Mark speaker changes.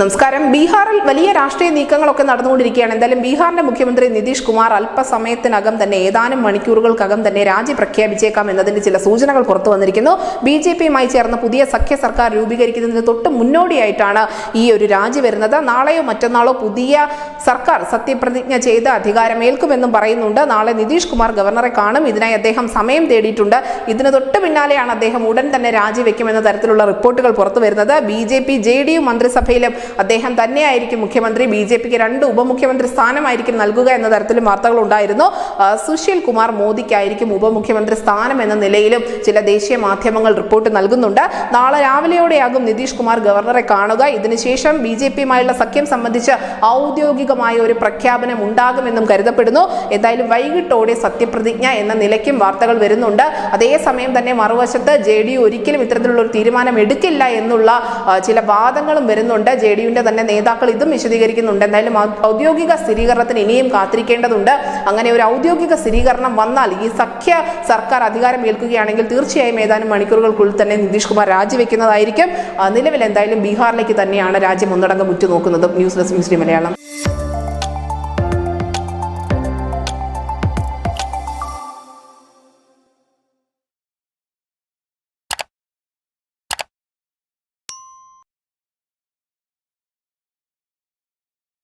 Speaker 1: നമസ്കാരം. ബീഹാറിൽ വലിയ രാഷ്ട്രീയ നീക്കങ്ങളൊക്കെ നടന്നുകൊണ്ടിരിക്കുകയാണ്. എന്തായാലും ബീഹാറിന്റെ മുഖ്യമന്ത്രി നിതീഷ് കുമാർ അല്പസമയത്തിനകം തന്നെ ഏതാനും മണിക്കൂറുകൾക്കകം തന്നെ രാജി പ്രഖ്യാപിച്ചേക്കാം എന്നതിന്റെ ചില സൂചനകൾ പുറത്തു വന്നിരിക്കുന്നു. BJP-യുമായി ചേർന്ന് പുതിയ സഖ്യ സർക്കാർ രൂപീകരിക്കുന്നതിന് തൊട്ട് മുന്നോടിയായിട്ടാണ് ഈ ഒരു രാജി വരുന്നത്. നാളെയോ മറ്റന്നാളോ പുതിയ സർക്കാർ സത്യപ്രതിജ്ഞ ചെയ്ത് അധികാരമേൽക്കുമെന്നും പറയുന്നുണ്ട്. നാളെ നിതീഷ് കുമാർ ഗവർണറെ കാണും. ഇതിനായി അദ്ദേഹം സമയം തേടിയിട്ടുണ്ട്. ഇതിന് തൊട്ട് പിന്നാലെയാണ് അദ്ദേഹം ഉടൻ തന്നെ രാജിവെക്കുമെന്ന തരത്തിലുള്ള റിപ്പോർട്ടുകൾ പുറത്തു വരുന്നത്. BJP-JDU മന്ത്രിസഭയിലും അദ്ദേഹം തന്നെയായിരിക്കും മുഖ്യമന്ത്രി. BJP-ക്ക് 2 ഉപമുഖ്യമന്ത്രി സ്ഥാനമായിരിക്കും നൽകുക എന്ന തരത്തിലും വാർത്തകൾ ഉണ്ടായിരുന്നു. സുശീൽ കുമാർ മോദിക്കായിരിക്കും ഉപമുഖ്യമന്ത്രി സ്ഥാനം എന്ന നിലയിലും ചില ദേശീയ മാധ്യമങ്ങൾ റിപ്പോർട്ട് നൽകുന്നുണ്ട്. നാളെ രാവിലെയോടെയാകും നിതീഷ് കുമാർ ഗവർണറെ കാണുക. ഇതിനുശേഷം BJP-യുമായുള്ള സഖ്യം സംബന്ധിച്ച് ഔദ്യോഗികമായ ഒരു പ്രഖ്യാപനം ഉണ്ടാകുമെന്നും കരുതപ്പെടുന്നു. എന്തായാലും വൈകിട്ടോടെ സത്യപ്രതിജ്ഞ എന്ന നിലയ്ക്കും വാർത്തകൾ വരുന്നുണ്ട്. അതേസമയം തന്നെ മറുവശത്ത് JDU ഒരിക്കലും ഇത്തരത്തിലുള്ള ഒരു തീരുമാനം എടുക്കില്ല എന്നുള്ള ചില വാദങ്ങളും വരുന്നുണ്ട്. JDU-ന്റെ തന്നെ നേതാക്കൾ ഇതും വിശദീകരിക്കുന്നുണ്ട്. എന്തായാലും ഔദ്യോഗിക സ്ഥിരീകരണത്തിന് ഇനിയും കാത്തിരിക്കേണ്ടതുണ്ട്. അങ്ങനെ ഒരു ഔദ്യോഗിക സ്ഥിരീകരണം വന്നാൽ ഈ സഖ്യ സർക്കാർ അധികാരം ഏൽക്കുകയാണെങ്കിൽ തീർച്ചയായും ഏതാനും മണിക്കൂറുകൾക്കുള്ളിൽ തന്നെ നിതീഷ് കുമാർ രാജിവെക്കുന്നതായിരിക്കും. നിലവിൽ എന്തായാലും ബീഹാറിലേക്ക് തന്നെയാണ് രാജ്യം ഒന്നടങ്കം ഉറ്റുനോക്കുന്നത്. News desk Malayalam.